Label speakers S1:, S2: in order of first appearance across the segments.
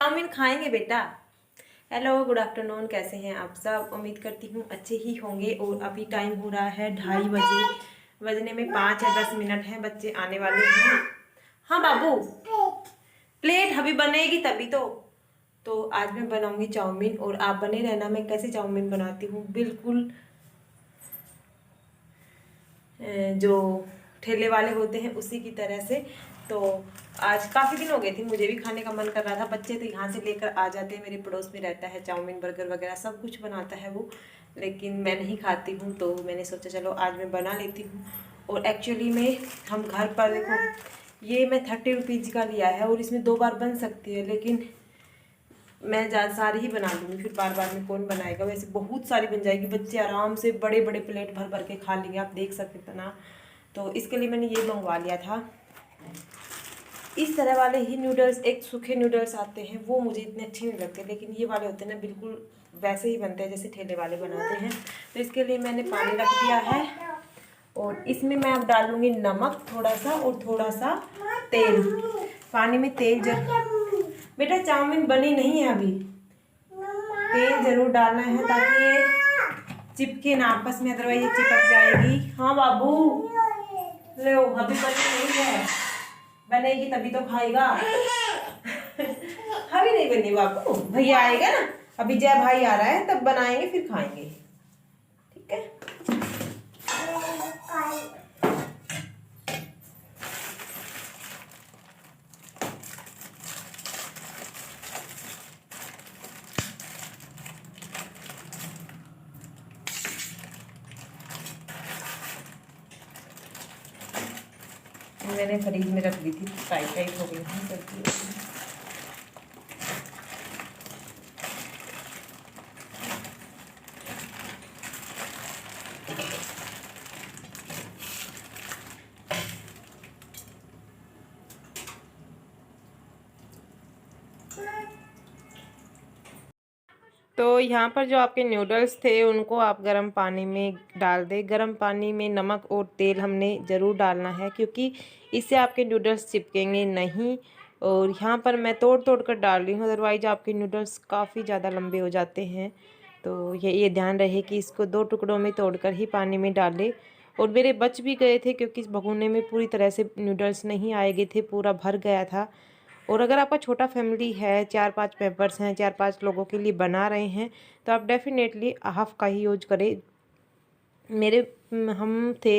S1: Chowmein खाएंगे बेटा। Hello, good afternoon. कैसे हैं आप सब? उम्मीद करती हूँ अच्छे ही होंगे। और अभी टाइम हो रहा है 2:30 बजे, बजने में 5 या 10 मिनट हैं। बच्चे आने वाले हैं। हाँ बाबू, प्लेट अभी बनेगी तभी तो आज मैं बनाऊंगी चाउमीन। और आप बने रहना, मैं कैसे चाउमीन बनाती हूँ, बिल्कुल जो ठेले वाले होते हैं उसी की तरह से। तो आज काफ़ी दिन हो गए थे, मुझे भी खाने का मन कर रहा था। बच्चे तो यहाँ से लेकर आ जाते हैं, मेरे पड़ोस में रहता है, चाउमीन बर्गर वगैरह सब कुछ बनाता है वो, लेकिन मैं नहीं खाती हूँ। तो मैंने सोचा चलो आज मैं बना लेती हूँ। और एक्चुअली में हम घर पर, देखो ये मैं 30 रुपीज़ का लिया है और इसमें 2 बार बन सकती है, लेकिन मैं ज़्यादा सारी ही बना लूँगी, फिर बार बार में कौन बनाएगा। वैसे बहुत सारी बन जाएगी, बच्चे आराम से बड़े बड़े प्लेट भर भर के खा लेंगे, आप देख सकते ना। तो इसके लिए मैंने ये मंगवा लिया था। इस तरह वाले ही नूडल्स, एक सूखे नूडल्स आते हैं, वो मुझे इतने अच्छे नहीं लगते, लेकिन ये वाले होते हैं ना, बिल्कुल वैसे ही बनते हैं जैसे ठेले वाले बनाते हैं। तो इसके लिए मैंने पानी रख दिया है और इसमें मैं अब डालूँगी नमक थोड़ा सा और थोड़ा सा तेल। पानी में तेल बेटा चाउमीन बनी नहीं है अभी, तेल जरूर डालना है ताकि ये चिपके ना आपस में, अदरवाइज ये चिपक जाएगी। हाँ बाबू, लो अभी बनी नहीं है, बनेगी तभी तो खाएगा। अभी नहीं बनी बाबू, भैया आएगा ना, अभी जय भाई आ रहा है तब बनाएंगे फिर खाएंगे, ठीक है। मैंने फ्रिज में रख दी थी, टाइट टाइट हो गई थी सब्जी। तो यहाँ पर जो आपके नूडल्स थे उनको आप गर्म पानी में डाल दें। गर्म पानी में नमक और तेल हमने ज़रूर डालना है, क्योंकि इससे आपके नूडल्स चिपकेंगे नहीं। और यहाँ पर मैं तोड़ तोड़ कर डाल रही हूँ, अदरवाइज आपके नूडल्स काफ़ी ज़्यादा लंबे हो जाते हैं। तो ये ध्यान रहे कि इसको 2 टुकड़ों में तोड़कर ही पानी में डालें। और मेरे बच भी गए थे, क्योंकि इस भगोने में पूरी तरह से नूडल्स नहीं आए गए थे, पूरा भर गया था। और अगर आपका छोटा फैमिली है, 4-5 मेंबर्स हैं, 4-5 लोगों के लिए बना रहे हैं, तो आप डेफिनेटली हाफ़ का ही यूज करें। मेरे हम थे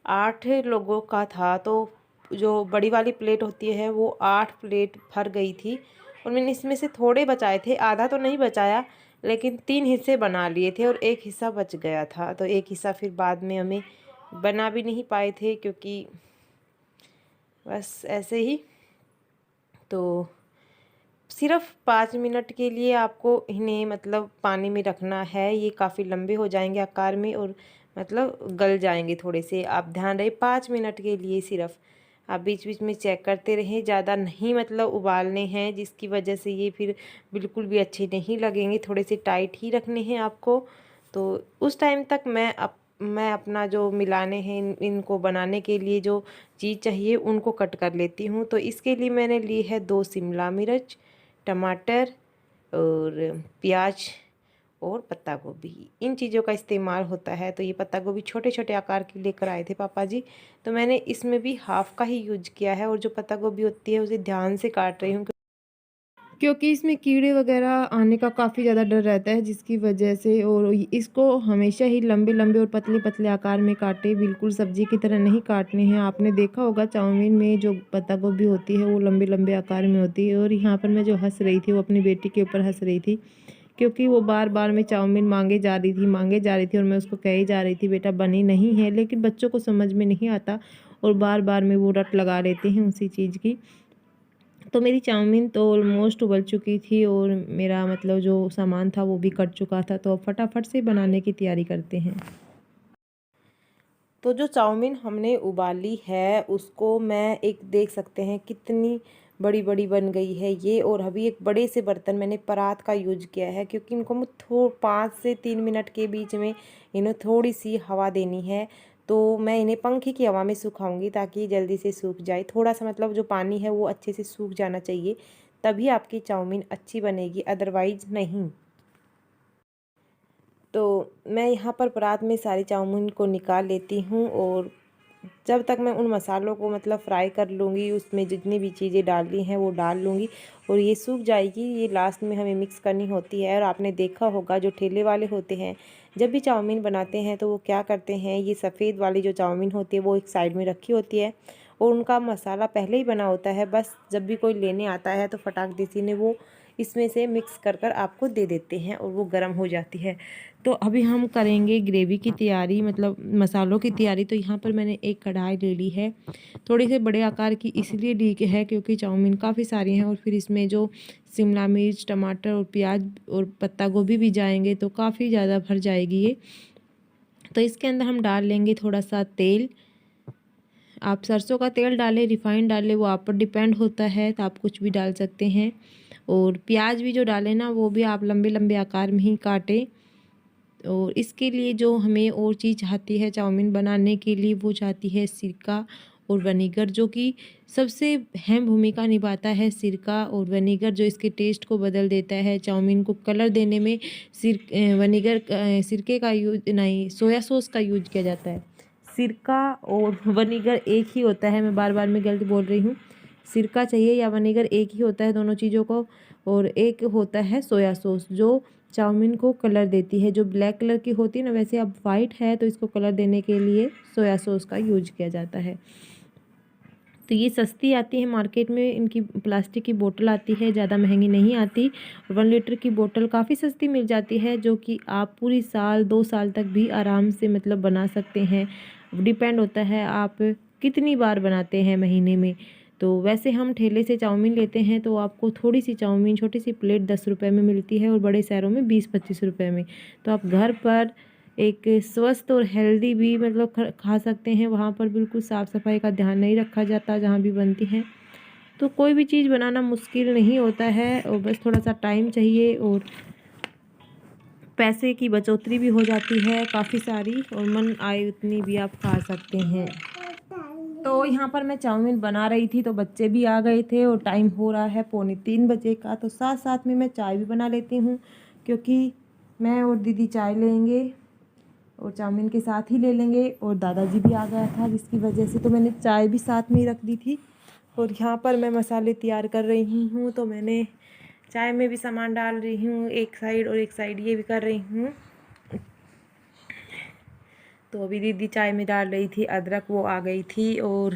S1: 8 लोगों का था, तो जो बड़ी वाली प्लेट होती है वो 8 प्लेट भर गई थी। और मैंने इसमें से थोड़े बचाए थे, आधा तो नहीं बचाया, लेकिन 3 हिस्से बना लिए थे और 1 हिस्सा बच गया था। तो 1 हिस्सा फिर बाद में हमें बना भी नहीं पाए थे, क्योंकि बस ऐसे ही। तो सिर्फ 5 मिनट के लिए आपको इन्हें मतलब पानी में रखना है। ये काफ़ी लंबे हो जाएंगे आकार में और मतलब गल जाएंगे थोड़े से। आप ध्यान रहे 5 मिनट के लिए सिर्फ। आप बीच बीच में चेक करते रहें, ज़्यादा नहीं मतलब उबालने हैं, जिसकी वजह से ये फिर बिल्कुल भी अच्छे नहीं लगेंगे। थोड़े से टाइट ही रखने हैं आपको। तो उस टाइम तक मैं अपना जो मिलाने हैं, इनको बनाने के लिए जो चीज़ चाहिए उनको कट कर लेती हूँ। तो इसके लिए मैंने ली है 2 शिमला मिर्च, टमाटर और प्याज और पत्ता गोभी। इन चीज़ों का इस्तेमाल होता है। तो ये पत्ता गोभी छोटे छोटे आकार की लेकर आए थे पापा जी, तो मैंने इसमें भी हाफ़ का ही यूज किया है। और जो पत्ता गोभी होती है उसे ध्यान से काट रही हूँ, क्योंकि इसमें कीड़े वगैरह आने का काफ़ी ज़्यादा डर रहता है, जिसकी वजह से। और इसको हमेशा ही लंबे लंबे और पतले पतले आकार में काटे, बिल्कुल सब्जी की तरह नहीं काटने हैं। आपने देखा होगा चाउमीन में जो पत्ता गोभी होती है वो लंबे लंबे आकार में होती है। और यहाँ पर मैं जो हंस रही थी वो अपनी बेटी के ऊपर हंस रही थी, क्योंकि वो बार बार में चाउमीन मांगे जा रही थी और मैं उसको कही जा रही थी बेटा बनी नहीं है। लेकिन बच्चों को समझ में नहीं आता और बार बार में वो रट लगा लेते हैं उसी चीज़ की। तो मेरी चाउमीन तो ऑलमोस्ट उबल चुकी थी और मेरा मतलब जो सामान था वो भी कट चुका था। तो अब फटाफट से बनाने की तैयारी करते हैं। तो जो चाउमीन हमने उबाली है उसको मैं एक देख सकते हैं कितनी बड़ी बड़ी बन गई है ये। और अभी एक बड़े से बर्तन मैंने परात का यूज किया है, क्योंकि इनको मैं 5 से 3 मिनट के बीच में इन्हें थोड़ी सी हवा देनी है। तो मैं इन्हें पंखे की हवा में सुखाऊंगी ताकि जल्दी से सूख जाए। थोड़ा सा मतलब जो पानी है वो अच्छे से सूख जाना चाहिए, तभी आपकी चाउमीन अच्छी बनेगी, अदरवाइज़ नहीं। तो मैं यहाँ पर परात में सारी चाउमीन को निकाल लेती हूँ और जब तक मैं उन मसालों को मतलब फ्राई कर लूँगी, उसमें जितनी भी चीज़ें डालनी हैं वो डाल लूँगी और ये सूख जाएगी। ये लास्ट में हमें मिक्स करनी होती है। और आपने देखा होगा जो ठेले वाले होते हैं जब भी चाउमीन बनाते हैं तो वो क्या करते हैं, ये सफ़ेद वाली जो चाउमीन होती है वो एक साइड में रखी होती है और उनका मसाला पहले ही बना होता है। बस जब भी कोई लेने आता है तो फटाक देसी ने वो इसमें से मिक्स कर कर आपको दे देते हैं और वो गर्म हो जाती है। तो अभी हम करेंगे ग्रेवी की तैयारी, मतलब मसालों की तैयारी। तो यहाँ पर मैंने एक कढ़ाई ले ली है, थोड़ी से बड़े आकार की इसलिए ली है क्योंकि चाउमीन काफ़ी सारी हैं और फिर इसमें जो शिमला मिर्च, टमाटर और प्याज और पत्ता गोभी भी जाएंगे तो काफ़ी ज़्यादा भर जाएगी ये। तो इसके अंदर हम डाल लेंगे थोड़ा सा तेल। आप सरसों का तेल डालें, रिफाइंड डालें, वो आप पर डिपेंड होता है, तो आप कुछ भी डाल सकते हैं। और प्याज भी जो डालें ना वो भी आप लंबे लंबे आकार में ही काटें। और इसके लिए जो हमें और चीज़ चाहती है चाउमीन बनाने के लिए, वो चाहती है सिरका और विनेगर, जो कि सबसे अहम भूमिका निभाता है। सिरका और विनेगर जो इसके टेस्ट को बदल देता है, चाउमीन को कलर देने में विनेगर सिरके का यूज नहीं, सोया सॉस का यूज किया जाता है। सिरका और विनेगर एक ही होता है, मैं बार बार में गलत बोल रही हूँ। सिरका चाहिए या विनेगर एक ही होता है दोनों चीज़ों को। और एक होता है सोया सॉस जो चाउमीन को कलर देती है, जो ब्लैक कलर की होती है ना, वैसे अब वाइट है तो इसको कलर देने के लिए सोया सॉस का यूज किया जाता है। तो ये सस्ती आती है मार्केट में, इनकी प्लास्टिक की बोतल आती है, ज़्यादा महंगी नहीं आती। 1 लीटर की बोतल काफ़ी सस्ती मिल जाती है, जो कि आप पूरी साल 2 साल तक भी आराम से मतलब बना सकते हैं। डिपेंड होता है आप कितनी बार बनाते हैं महीने में। तो वैसे हम ठेले से चाउमीन लेते हैं तो आपको थोड़ी सी चाउमीन, छोटी सी प्लेट 10 रुपये में मिलती है और बड़े शहरों में 20-25 रुपये में। तो आप घर पर एक स्वस्थ और हेल्दी भी मतलब खा सकते हैं। वहाँ पर बिल्कुल साफ़ सफाई का ध्यान नहीं रखा जाता जहाँ भी बनती हैं। तो कोई भी चीज़ बनाना मुश्किल नहीं होता है और बस थोड़ा सा टाइम चाहिए और पैसे की बचौतरी भी हो जाती है काफ़ी सारी, और मन आए उतनी भी आप खा सकते हैं। तो यहाँ पर मैं चाउमीन बना रही थी तो बच्चे भी आ गए थे और टाइम हो रहा है 2:45 बजे का। तो साथ साथ में मैं चाय भी बना लेती हूँ, क्योंकि मैं और दीदी चाय लेंगे और चाउमीन के साथ ही ले लेंगे। और दादाजी भी आ गया था जिसकी वजह से तो मैंने चाय भी साथ में ही रख दी थी। और यहाँ पर मैं मसाले तैयार कर रही हूँ, तो मैंने चाय में भी सामान डाल रही हूँ एक साइड और एक साइड ये भी कर रही हूँ। तो अभी दीदी चाय में डाल रही थी अदरक, वो आ गई थी। और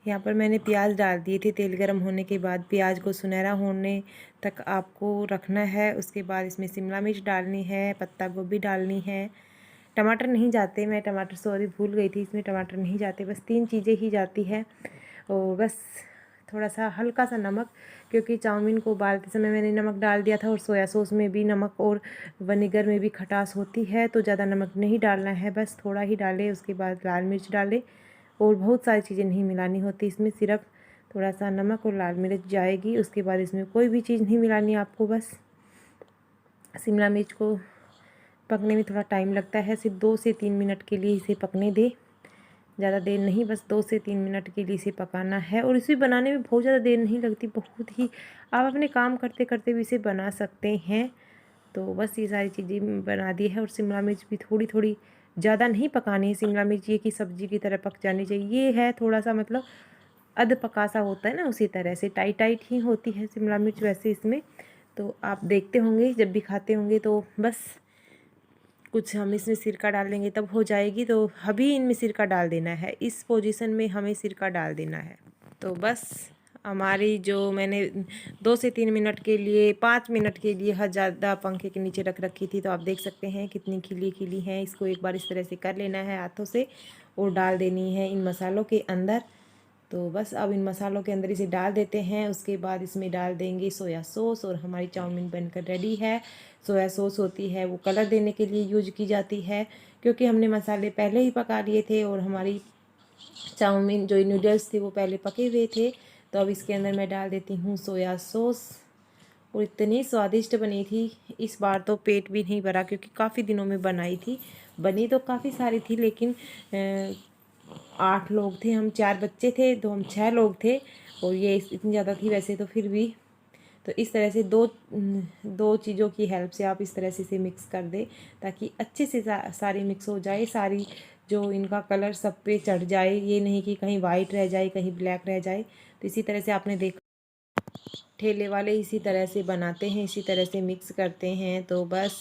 S1: यहाँ पर मैंने प्याज डाल दिए थे। तेल गर्म होने के बाद प्याज को सुनहरा होने तक आपको रखना है। उसके बाद इसमें शिमला मिर्च डालनी है, पत्ता गोभी डालनी है। टमाटर नहीं जाते, मैं टमाटर सॉरी भूल गई थी, इसमें टमाटर नहीं जाते, बस 3 चीज़ें ही जाती है। और बस थोड़ा सा हल्का सा नमक, क्योंकि चाउमीन को उबालते समय मैंने नमक डाल दिया था और सोया सॉस में भी नमक और विनेगर में भी खटास होती है, तो ज़्यादा नमक नहीं डालना है, बस थोड़ा ही डालें। उसके बाद लाल मिर्च डालें और बहुत सारी चीज़ें नहीं मिलानी होती इसमें, सिर्फ थोड़ा सा नमक और लाल मिर्च जाएगी। उसके बाद इसमें कोई भी चीज़ नहीं मिलानी आपको, बस शिमला मिर्च को पकने में थोड़ा टाइम लगता है, सिर्फ 2 से 3 मिनट के लिए इसे पकने दें, ज़्यादा देर नहीं, बस 2 से 3 मिनट के लिए इसे पकाना है। और इसे बनाने में बहुत ज़्यादा देर नहीं लगती, बहुत ही आप अपने काम करते करते भी इसे बना सकते हैं। तो बस ये सारी चीज़ें बना दी है। और शिमला मिर्च भी थोड़ी थोड़ी, ज़्यादा नहीं पकानी है शिमला मिर्च, ये कि सब्ज़ी की तरह पक जानी चाहिए। ये है थोड़ा सा मतलब अध पका सा होता है ना, उसी तरह से टाइट टाइट ही होती है शिमला मिर्च वैसे इसमें। तो आप देखते होंगे जब भी खाते होंगे, तो बस कुछ हम इसमें सिरका डाल देंगे तब हो जाएगी। तो अभी इनमें सिरका डाल देना है, इस पोजीशन में हमें सिरका डाल देना है। तो बस हमारी जो मैंने 2 से 3 मिनट के लिए, 5 मिनट के लिए ज़्यादा पंखे के नीचे रख रखी थी, तो आप देख सकते हैं कितनी खिली खिली हैं। इसको एक बार इस तरह से कर लेना है हाथों से और डाल देनी है इन मसालों के अंदर। तो बस अब इन मसालों के अंदर इसे डाल देते हैं। उसके बाद इसमें डाल देंगे सोया सॉस और हमारी चाउमीन बनकर रेडी है। सोया सॉस होती है वो कलर देने के लिए यूज की जाती है, क्योंकि हमने मसाले पहले ही पका लिए थे और हमारी चाउमीन जो नूडल्स थे वो पहले पके हुए थे। तो अब इसके अंदर मैं डाल देती हूँ सोया सॉस। और इतनी स्वादिष्ट बनी थी, इस बार तो पेट भी नहीं भरा, क्योंकि काफ़ी दिनों में बनाई थी। बनी तो काफ़ी सारी थी, लेकिन 8 लोग थे, हम 4 बच्चे थे तो हम 6 लोग थे, और ये इतनी ज़्यादा थी वैसे तो फिर भी। तो इस तरह से दो चीज़ों की हेल्प से आप इस तरह से इसे मिक्स कर दें ताकि अच्छे से सारी मिक्स हो जाए, सारी जो इनका कलर सब पे चढ़ जाए, ये नहीं कि कहीं वाइट रह जाए कहीं ब्लैक रह जाए। तो इसी तरह से आपने देखा ठेले वाले इसी तरह से बनाते हैं, इसी तरह से मिक्स करते हैं। तो बस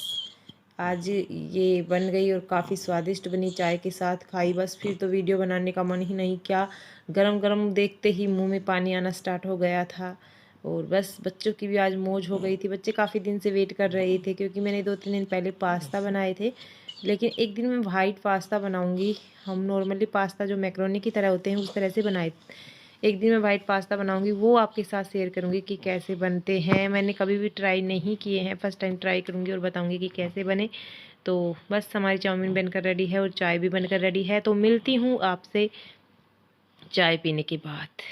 S1: आज ये बन गई और काफ़ी स्वादिष्ट बनी, चाय के साथ खाई। बस फिर तो वीडियो बनाने का मन ही नहीं किया, गरम गरम देखते ही मुंह में पानी आना स्टार्ट हो गया था। और बस बच्चों की भी आज मौज हो गई थी, बच्चे काफ़ी दिन से वेट कर रहे थे क्योंकि मैंने 2-3 दिन पहले पास्ता बनाए थे। लेकिन एक दिन मैं वाइट पास्ता बनाऊंगी, हम नॉर्मली पास्ता जो मैक्रोनी की तरह होते हैं उस तरह से बनाए। एक दिन मैं वाइट पास्ता बनाऊंगी, वो आपके साथ शेयर करूंगी कि कैसे बनते हैं। मैंने कभी भी ट्राई नहीं किए हैं, फर्स्ट टाइम ट्राई करूंगी और बताऊंगी कि कैसे बने। तो बस हमारी चाउमीन बनकर रेडी है और चाय भी बनकर रेडी है। तो मिलती हूँ आपसे चाय पीने के बाद।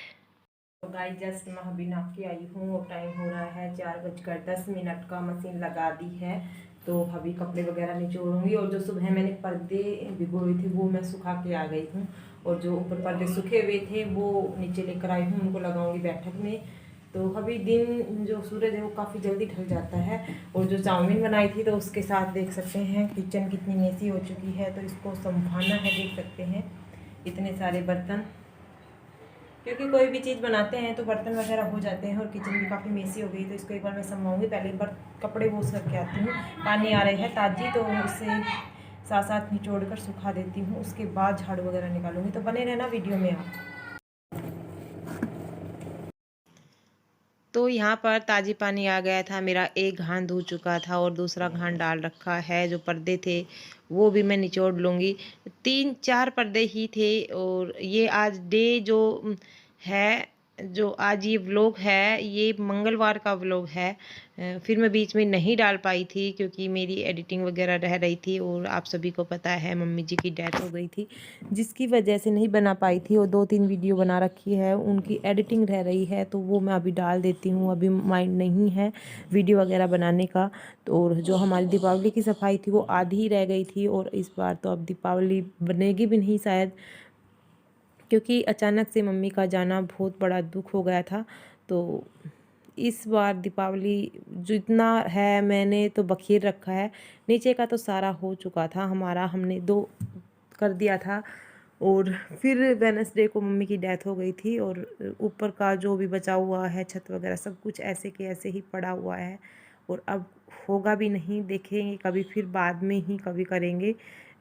S1: तो गाइस जस्ट मैं अभी नाप के आई हूँ और टाइम हो रहा है 4:10 का, मशीन लगा दी है। तो अभी कपड़े वगैरह निचोड़ूंगी, और जो सुबह मैंने पर्दे भिगोए थे वो मैं सुखा के आ गई हूँ, और जो ऊपर पर्दे सूखे हुए थे वो नीचे लेकर आई हूँ, उनको लगाऊंगी बैठक में। तो अभी दिन जो सूरज है वो काफ़ी जल्दी ढल जाता है। और जो चाउमीन बनाई थी तो उसके साथ देख सकते हैं किचन कितनी मेसी हो चुकी है, तो इसको संभालना है। देख सकते हैं इतने सारे बर्तन, क्योंकि कोई भी चीज़ बनाते हैं तो बर्तन वगैरह हो जाते हैं, और किचन भी काफ़ी मेसी हो गई। तो इसको एक बार मैं संभालूंगी, पहले एक बार कपड़े वॉश करके आती हूँ। पानी आ रहे हैं ताज़ी, तो उसे साथ साथ निचोड़ कर सुखा देती हूँ, उसके बाद झाड़ू वगैरह निकालूंगी। तो बने रहना वीडियो में आप। तो यहाँ पर ताज़ी पानी आ गया था, मेरा एक घान धो चुका था और दूसरा घान डाल रखा है। जो पर्दे थे वो भी मैं निचोड़ लूँगी, 3-4 पर्दे ही थे। और ये आज डे है जो आज ये व्लॉग है, ये मंगलवार का व्लॉग है। फिर मैं बीच में नहीं डाल पाई थी क्योंकि मेरी एडिटिंग वगैरह रह रही थी, और आप सभी को पता है मम्मी जी की डेथ हो गई थी, जिसकी वजह से नहीं बना पाई थी। और 2-3 वीडियो बना रखी है, उनकी एडिटिंग रह रही है, तो वो मैं अभी डाल देती हूँ। अभी माइंड नहीं है वीडियो वगैरह बनाने का। तो और जो हमारी दीपावली की सफाई थी वो आधी ही रह गई थी, और इस बार तो अब दीपावली बनेगी भी नहीं शायद, क्योंकि अचानक से मम्मी का जाना बहुत बड़ा दुख हो गया था। तो इस बार दीपावली जितना है मैंने तो बखेर रखा है, नीचे का तो सारा हो चुका था हमारा, हमने 2 कर दिया था। और फिर वेडनेसडे को मम्मी की डेथ हो गई थी, और ऊपर का जो भी बचा हुआ है छत वगैरह सब कुछ ऐसे के ऐसे ही पड़ा हुआ है। और अब होगा भी नहीं, देखेंगे कभी, फिर बाद में ही कभी करेंगे।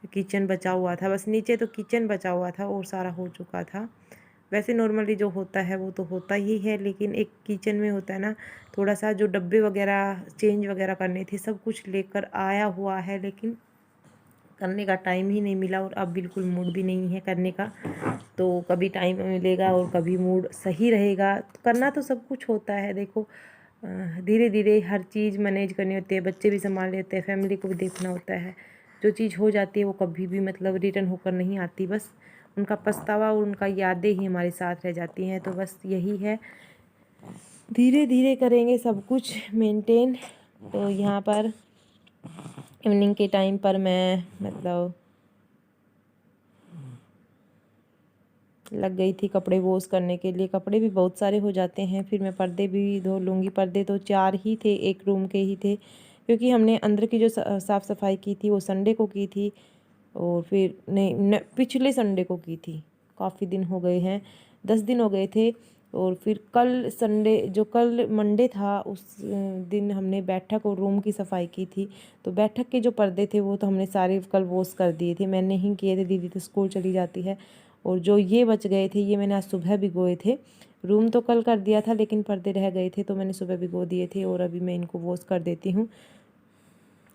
S1: किचन बचा हुआ था, बस नीचे तो किचन बचा हुआ था और सारा हो चुका था। वैसे नॉर्मली जो होता है वो तो होता ही है, लेकिन एक किचन में होता है ना, थोड़ा सा जो डब्बे वगैरह चेंज वगैरह करने थे सब कुछ लेकर आया हुआ है, लेकिन करने का टाइम ही नहीं मिला, और अब बिल्कुल मूड भी नहीं है करने का। तो कभी टाइम मिलेगा और कभी मूड सही रहेगा, तो करना तो सब कुछ होता है। देखो धीरे धीरे हर चीज़ मैनेज करनी होती है, बच्चे भी संभाल लेते हैं, फैमिली को भी देखना होता है। जो चीज़ हो जाती है वो कभी भी मतलब रिटर्न होकर नहीं आती, बस उनका पछतावा और उनका यादें ही हमारे साथ रह जाती हैं। तो बस यही है, धीरे धीरे करेंगे सब कुछ मेंटेन। तो यहाँ पर इवनिंग के टाइम पर मैं मतलब लग गई थी कपड़े वॉश करने के लिए। कपड़े भी बहुत सारे हो जाते हैं, फिर मैं पर्दे भी धो लूँगी। पर्दे तो 4 ही थे, एक रूम के ही थे, क्योंकि हमने अंदर की जो साफ़ सफाई की थी वो संडे को की थी, और फिर नहीं पिछले संडे को की थी। काफ़ी दिन हो गए हैं, 10 दिन हो गए थे। और फिर कल संडे जो कल मंडे था उस दिन हमने बैठक और रूम की सफाई की थी। तो बैठक के जो पर्दे थे वो तो हमने सारे कल वॉश कर दिए थे, मैंने ही किए थे, दीदी तो स्कूल चली जाती है। और जो ये बच गए थे ये मैंने आज सुबह भिगोए थे। रूम तो कल कर दिया था लेकिन पर्दे रह गए थे तो मैंने सुबह भिगो दिए थे, और अभी मैं इनको वॉश कर देती हूँ।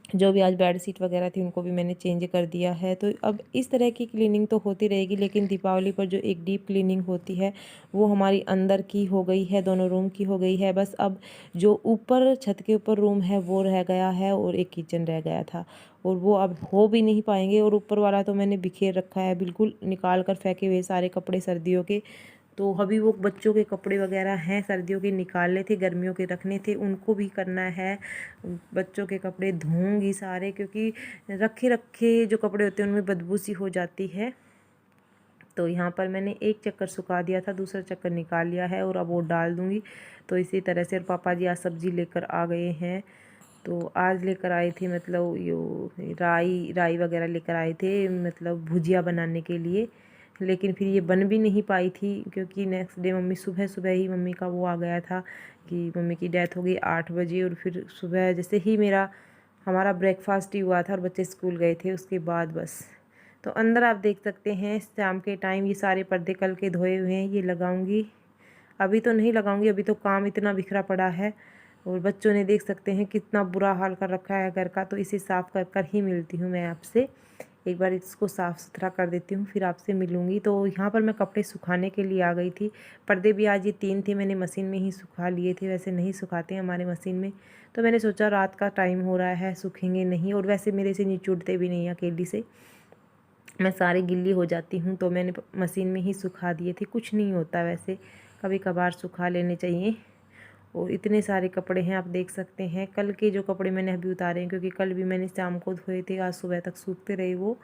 S1: जो भी आज बेड शीट वगैरह थी उनको भी मैंने चेंज कर दिया है। तो अब इस तरह की क्लीनिंग तो होती रहेगी, लेकिन दीपावली पर जो एक डीप क्लीनिंग होती है वो हमारी अंदर की हो गई है, दोनों रूम की हो गई है। बस अब जो ऊपर छत के ऊपर रूम है वो रह गया है, और एक किचन रह गया था, और वो अब हो भी नहीं पाएंगे। और ऊपर वाला तो मैंने बिखेर रखा है, बिल्कुल निकाल कर फेंके हुए सारे कपड़े सर्दियों के। तो अभी वो बच्चों के कपड़े वगैरह हैं सर्दियों के, निकालने थे, गर्मियों के रखने थे, उनको भी करना है। बच्चों के कपड़े धोऊंगी सारे, क्योंकि रखे रखे जो कपड़े होते हैं उनमें बदबू सी हो जाती है। तो यहाँ पर मैंने एक चक्कर सुखा दिया था, दूसरा चक्कर निकाल लिया है और अब वो डाल दूँगी। तो इसी तरह से, और पापा जी आज सब्ज़ी लेकर आ गए हैं। तो आज लेकर आए थे मतलब यो राई वगैरह लेकर आए थे, मतलब भुजिया बनाने के लिए। लेकिन फिर ये बन भी नहीं पाई थी, क्योंकि नेक्स्ट डे मम्मी सुबह ही मम्मी का वो आ गया था कि मम्मी की डेथ हो गई 8 बजे। और फिर सुबह जैसे ही हमारा ब्रेकफास्ट ही हुआ था और बच्चे स्कूल गए थे, उसके बाद बस। तो अंदर आप देख सकते हैं शाम के टाइम ये सारे पर्दे कल के धोए हुए हैं, ये लगाऊंगी। अभी तो नहीं लगाऊंगी, अभी तो काम इतना बिखरा पड़ा है। और बच्चों ने देख सकते हैं कितना बुरा हाल कर रखा है घर का। तो इसे साफ़ कर कर ही मिलती हूँ मैं आपसे। एक बार इसको साफ़ सुथरा कर देती हूँ, फिर आपसे मिलूँगी। तो यहाँ पर मैं कपड़े सुखाने के लिए आ गई थी। पर्दे भी आज ये 3 थे, मैंने मशीन में ही सुखा लिए थे। वैसे नहीं सुखाते हैं हमारे मशीन में, तो मैंने सोचा रात का टाइम हो रहा है, सूखेंगे नहीं। और वैसे मेरे से निचुड़ते भी नहीं अकेली से, मैं सारी गिल्ली हो जाती हूँ। तो मैंने मशीन में ही सुखा दिए थे। कुछ नहीं होता वैसे, कभी कभार सुखा लेने चाहिए। और इतने सारे कपड़े हैं, आप देख सकते हैं। कल के जो कपड़े मैंने अभी उतारे हैं, क्योंकि कल भी मैंने शाम को धोए थे, आज सुबह तक सूखते रहे वो।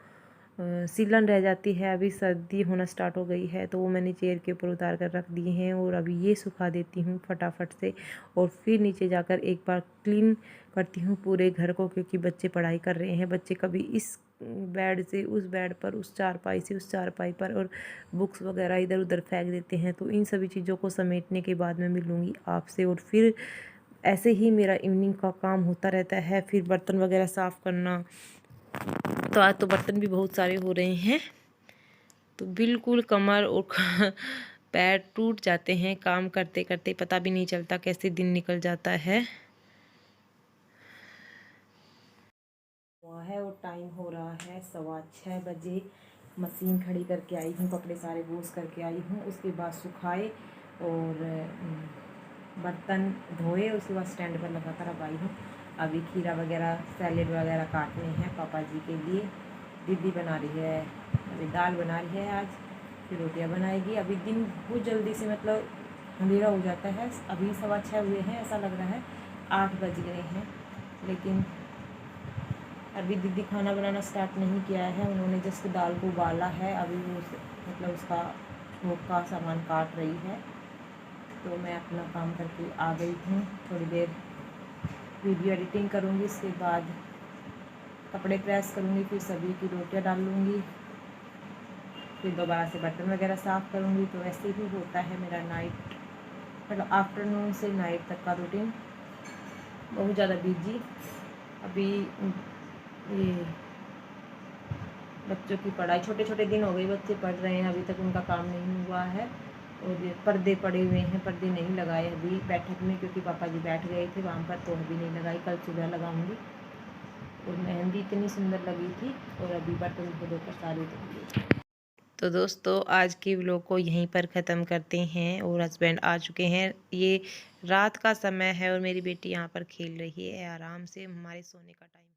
S1: सीलन रह जाती है। अभी सर्दी होना स्टार्ट हो गई है, तो वो मैंने चेयर के ऊपर उतार कर रख दिए हैं। और अभी ये सुखा देती हूँ फटाफट से, और फिर नीचे जाकर एक बार क्लीन करती हूँ पूरे घर को, क्योंकि बच्चे पढ़ाई कर रहे हैं। बच्चे कभी इस बेड से उस बेड पर, उस चारपाई से उस चारपाई पर, और बुक्स वगैरह इधर उधर फेंक देते हैं। तो इन सभी चीज़ों को समेटने के बाद मैं मिलूँगी आपसे। और फिर ऐसे ही मेरा इवनिंग का काम होता रहता है। फिर बर्तन वगैरह साफ़ करना। तो आज तो बर्तन भी बहुत सारे हो रहे हैं, तो बिल्कुल कमर और पैर टूट जाते हैं काम करते करते, पता भी नहीं चलता कैसे दिन निकल जाता है। हुआ है और टाइम हो रहा है 6:15 बजे। मशीन खड़ी करके आई हूँ, कपड़े सारे वॉश करके आई हूँ, उसके बाद सुखाए और बर्तन धोए, उसके बाद स्टैंड पर लगा कर अब आई हूँ। अभी खीरा वगैरह सैलेड वगैरह काटने हैं पापा जी के लिए। दीदी बना रही है, अभी दाल बना रही है आज, फिर रोटियाँ बनाएगी। अभी दिन बहुत जल्दी से मतलब अंधेरा हो जाता है। अभी 6:15 हुए हैं, ऐसा लग रहा है 8 बज गए हैं। लेकिन अभी दीदी खाना बनाना स्टार्ट नहीं किया है, उन्होंने जस्ट दाल को उबाला है। अभी वो मतलब उसका छोंक का सामान काट रही है। तो मैं अपना काम करके आ गई हूँ। थोड़ी देर वीडियो एडिटिंग करूँगी, इसके बाद कपड़े प्रेस करूँगी, फिर सभी की रोटियाँ डाल लूँगी, फिर दोबारा से बर्तन वगैरह साफ़ करूँगी। तो ऐसे ही होता है मेरा नाइट, मतलब आफ्टरनून से नाइट तक का रूटीन। बहुत ज़्यादा बिजी। अभी ये बच्चों की पढ़ाई, छोटे छोटे दिन हो गए बच्चे पढ़ रहे हैं, अभी तक उनका काम नहीं हुआ है। और ये पर्दे पड़े हुए हैं, पर्दे नहीं लगाए अभी बैठक में, क्योंकि पापा जी बैठ गए थे वहाँ पर, तो अभी नहीं लगाई, कल सुबह लगाऊंगी। और मेहंदी इतनी सुंदर लगी थी। और अभी बर्तन धो धोकर सारे धो। तो दोस्तों आज की व्लॉग को यहीं पर ख़त्म करते हैं। और हस्बैंड आ चुके हैं, ये रात का समय है और मेरी बेटी यहाँ पर खेल रही है आराम से। हमारे सोने का टाइम